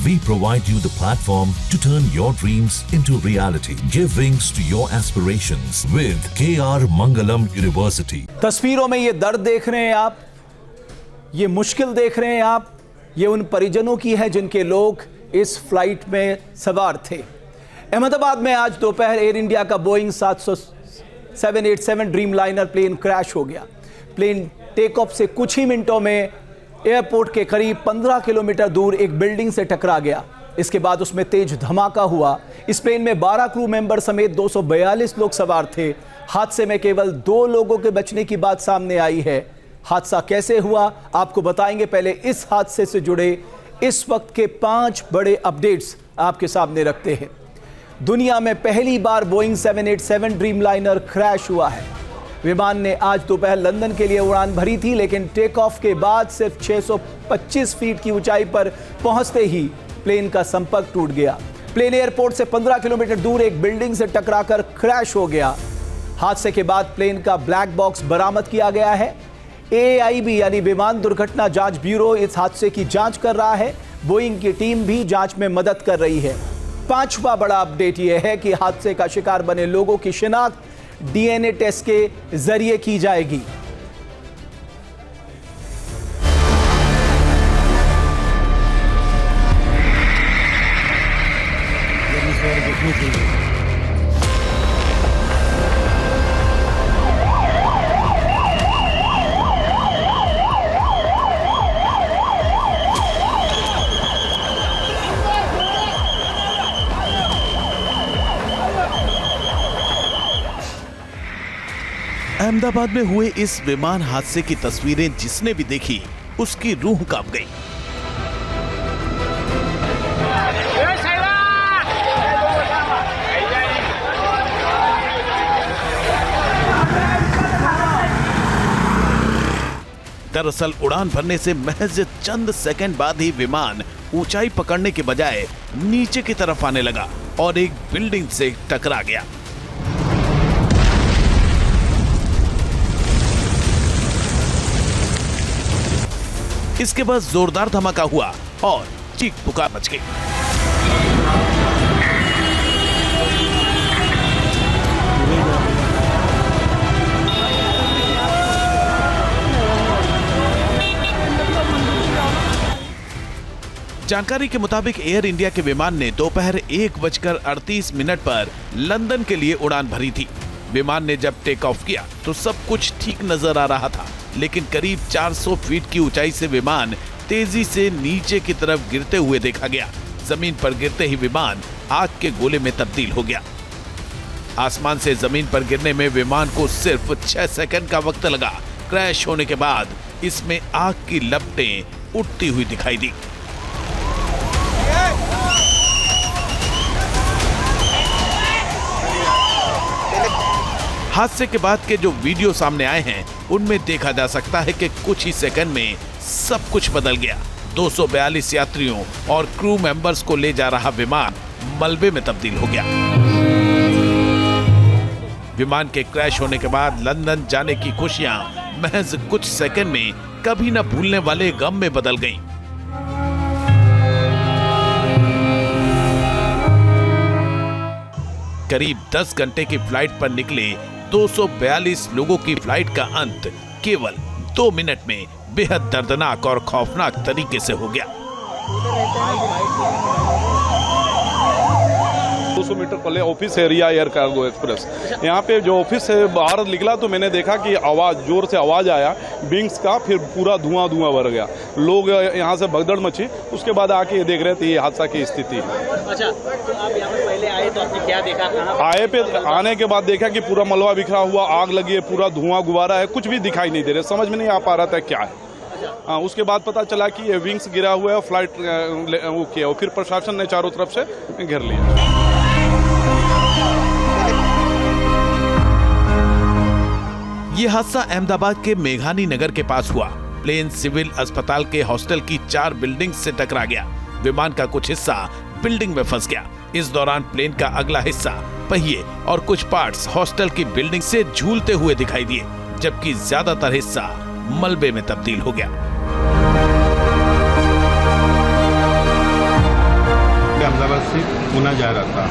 We provide you the platform to turn your dreams into reality. Give wings to your aspirations with KR Mangalam University. तस्वीरों में ये दर्द देख रहे हैं आप, ये मुश्किल देख रहे हैं आप, ये उन परिजनों की है जिनके लोग इस फ्लाइट में सवार थे। अहमदाबाद में आज दोपहर एयर इंडिया का Boeing 787 Dreamliner plane crash हो गया। प्लेन टेक ऑफ से कुछ ही मिनटों में एयरपोर्ट के करीब 15 किलोमीटर दूर एक बिल्डिंग से टकरा गया। इसके बाद उसमें तेज धमाका हुआ। इस प्लेन में 12 क्रू मेंबर समेत 242 लोग सवार थे। हादसे में केवल 2 लोगों के बचने की बात सामने आई है। हादसा कैसे हुआ आपको बताएंगे। पहले इस हादसे से जुड़े इस वक्त के 5 बड़े अपडेट्स आपके सामने रखते हैं। दुनिया में पहली बार बोइंग 787 ड्रीम लाइनर क्रैश हुआ है। विमान ने आज दोपहर लंदन के लिए उड़ान भरी थी, लेकिन टेक ऑफ के बाद सिर्फ 625 फीट की ऊंचाई पर पहुंचते ही प्लेन का संपर्क टूट गया। प्लेन एयरपोर्ट से 15 किलोमीटर दूर एक बिल्डिंग से टकराकर क्रैश हो गया। हादसे के बाद प्लेन का ब्लैक बॉक्स बरामद किया गया है। AIB यानी विमान दुर्घटना जांच ब्यूरो इस हादसे की जांच कर रहा है। बोइंग की टीम भी जांच में मदद कर रही है। 5वां बड़ा अपडेट यह है कि हादसे का शिकार बने लोगों की शिनाख्त DNA टेस्ट के जरिए की जाएगी। अहमदाबाद में हुए इस विमान हादसे की तस्वीरें जिसने भी देखी उसकी रूह कांप गई। दरअसल उड़ान भरने से महज चंद सेकंड बाद ही विमान ऊंचाई पकड़ने के बजाय नीचे की तरफ आने लगा और एक बिल्डिंग से टकरा गया। इसके बाद जोरदार धमाका हुआ और चीख पुकार मच गई। जानकारी के मुताबिक एयर इंडिया के विमान ने दोपहर 1:38 पर लंदन के लिए उड़ान भरी थी। विमान ने जब टेक ऑफ किया तो सब कुछ ठीक नजर आ रहा था, लेकिन करीब 400 फीट की ऊंचाई से विमान तेजी से नीचे की तरफ गिरते हुए देखा गया। जमीन पर गिरते ही विमान आग के गोले में तब्दील हो गया। आसमान से जमीन पर गिरने में विमान को सिर्फ 6 सेकंड का वक्त लगा। क्रैश होने के बाद इसमें आग की लपटें उठती हुई दिखाई दी। हादसे के बाद के जो वीडियो सामने आए हैं उनमें देखा जा सकता है कि कुछ ही सेकंड में सब कुछ बदल गया। 242 यात्रियों और क्रू मेंबर्स को ले जा रहा विमान मलबे में तब्दील हो गया। विमान के क्रैश होने के बाद लंदन जाने की खुशियां महज कुछ सेकंड में कभी न भूलने वाले गम में बदल गईं। करीब 10 घंटे की फ्लाइट पर निकले 242 लोगों की फ्लाइट का अंत केवल 2 मिनट में बेहद दर्दनाक और खौफनाक तरीके से हो गया। 200 मीटर पहले ऑफिस है रिया एयर कार्गो एक्सप्रेस। यहाँ पे जो ऑफिस से बाहर निकला तो मैंने देखा कि आवाज जोर से आवाज आया विंग्स का, फिर पूरा धुआं भर गया। लोग यहाँ से भगदड़ मची। उसके बाद आके देख रहे थे ये हादसा की स्थिति। अच्छा, तो आप यहाँ पर पहले आए तो आपने क्या देखा? आने के बाद देखा कि पूरा मलबा बिखरा हुआ, आग लगी है, पूरा धुआं गुब्बारा है, कुछ भी दिखाई नहीं दे रहा, समझ में नहीं आ पा रहा था क्या है। उसके बाद पता चला कि ये विंग्स गिरा हुआ है, फ्लाइट वो किया, और फिर प्रशासन ने चारों तरफ से घेर लिया। ये हादसा अहमदाबाद के मेघानी नगर के पास हुआ। प्लेन सिविल अस्पताल के हॉस्टल की 4 बिल्डिंग से टकरा गया। विमान का कुछ हिस्सा बिल्डिंग में फंस गया। इस दौरान प्लेन का अगला हिस्सा, पहिए और कुछ पार्ट्स हॉस्टल की बिल्डिंग से झूलते हुए दिखाई दिए, जबकि ज्यादातर हिस्सा मलबे में तब्दील हो गया। पुणे जा रहा था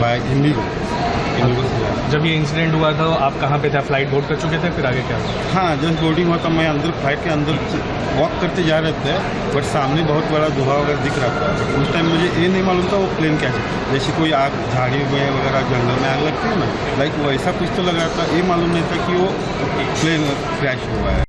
बाय इंडिगो से जा रहा था। जब ये इंसिडेंट हुआ था आप कहाँ पे थे? फ्लाइट बोर्ड कर चुके थे, फिर आगे क्या हुआ? हाँ, जस्ट बोर्डिंग हुआ था, मैं अंदर फ्लाइट के अंदर वॉक करते जा रहे थे, बट सामने बहुत बड़ा धुआं वगैरह दिख रहा था। बट उस टाइम मुझे ये नहीं मालूम था वो प्लेन क्या है, जैसे कोई आग झाड़ी में वगैरह जंगल में आग लगती है ना, लाइक वैसा कुछ तो लग रहा था। ये मालूम नहीं था कि वो प्लेन क्रैश हुआ है।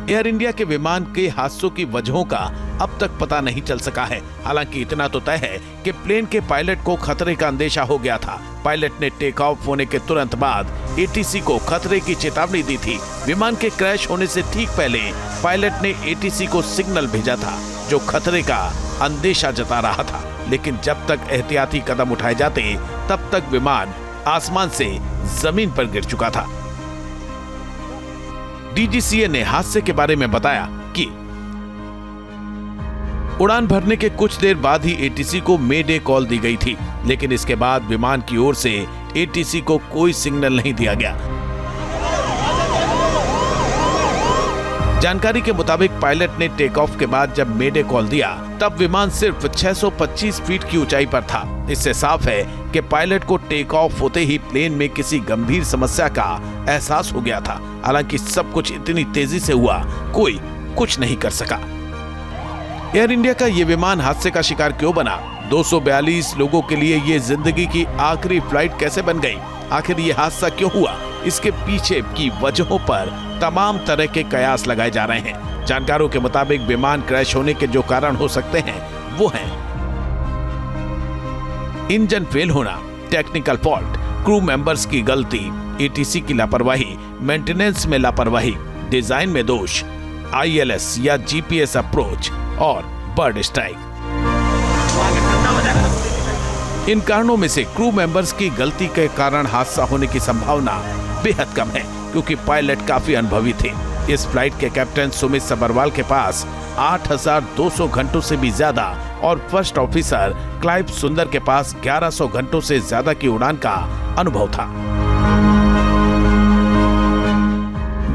एयर इंडिया के विमान के हादसों की वजहों का अब तक पता नहीं चल सका है। हालांकि इतना तो तय है कि प्लेन के पायलट को खतरे का अंदेशा हो गया था। पायलट ने टेक ऑफ होने के तुरंत बाद एटीसी को खतरे की चेतावनी दी थी। विमान के क्रैश होने से ठीक पहले पायलट ने एटीसी को सिग्नल भेजा था, जो खतरे का अंदेशा जता रहा था। लेकिन जब तक एहतियाती कदम उठाए जाते, तब तक विमान आसमान से जमीन पर गिर चुका था। डीजीसीए ने हादसे के बारे में बताया कि उड़ान भरने के कुछ देर बाद ही एटीसी को मेडे कॉल दी गई थी, लेकिन इसके बाद विमान की ओर से एटीसी को कोई सिग्नल नहीं दिया गया। जानकारी के मुताबिक पायलट ने टेक ऑफ के बाद जब मेडे कॉल दिया, तब विमान सिर्फ 625 फीट की ऊंचाई पर था। इससे साफ है कि पायलट को टेक ऑफ होते ही प्लेन में किसी गंभीर समस्या का एहसास हो गया था। हालांकि सब कुछ इतनी तेजी से हुआ, कोई कुछ नहीं कर सका। एयर इंडिया का ये विमान हादसे का शिकार क्यों बना? 242 लोगों के लिए ये जिंदगी की आखिरी फ्लाइट कैसे बन गई? आखिर ये हादसा क्यों हुआ? इसके पीछे की वजहों पर तमाम तरह के कयास लगाए जा रहे हैं। जानकारों के मुताबिक विमान क्रैश होने के जो कारण हो सकते हैं वो हैं इंजन फेल होना, टेक्निकल फॉल्ट, क्रू मेंबर्स की गलती, एटीसी की लापरवाही, मेंटेनेंस में लापरवाही, डिजाइन में दोष, आईएलएस या जीपीएस अप्रोच और बर्ड स्ट्राइक। इन कारणों में से क्रू मेंबर्स की गलती के कारण हादसा होने की संभावना बेहद कम है, क्योंकि पायलट काफी अनुभवी थे। इस फ्लाइट के कैप्टन सुमित सबरवाल के पास 8,200 घंटों से भी ज्यादा और फर्स्ट ऑफिसर क्लाइव सुंदर के पास 1100 घंटों से ज्यादा की उड़ान का अनुभव था।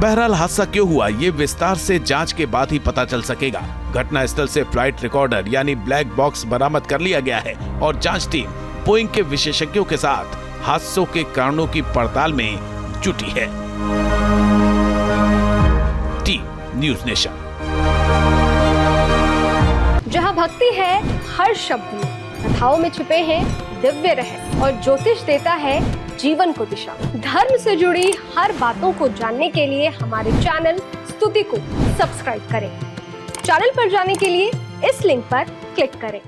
बहरहाल हादसा क्यों हुआ, ये विस्तार से जांच के बाद ही पता चल सकेगा। घटना स्थल से फ्लाइट रिकॉर्डर यानी ब्लैक बॉक्स बरामद कर लिया गया है और जांच टीम बोइंग के विशेषज्ञों के साथ हादसों के कारणों की पड़ताल में जुटी है। Team news nation. जहां भक्ति है हर शब्द में, कथाओं में छुपे हैं दिव्य रहस्य और ज्योतिष देता है जीवन को दिशा। धर्म से जुड़ी हर बातों को जानने के लिए हमारे चैनल स्तुति को सब्सक्राइब करें। चैनल पर जाने के लिए इस लिंक पर क्लिक करें।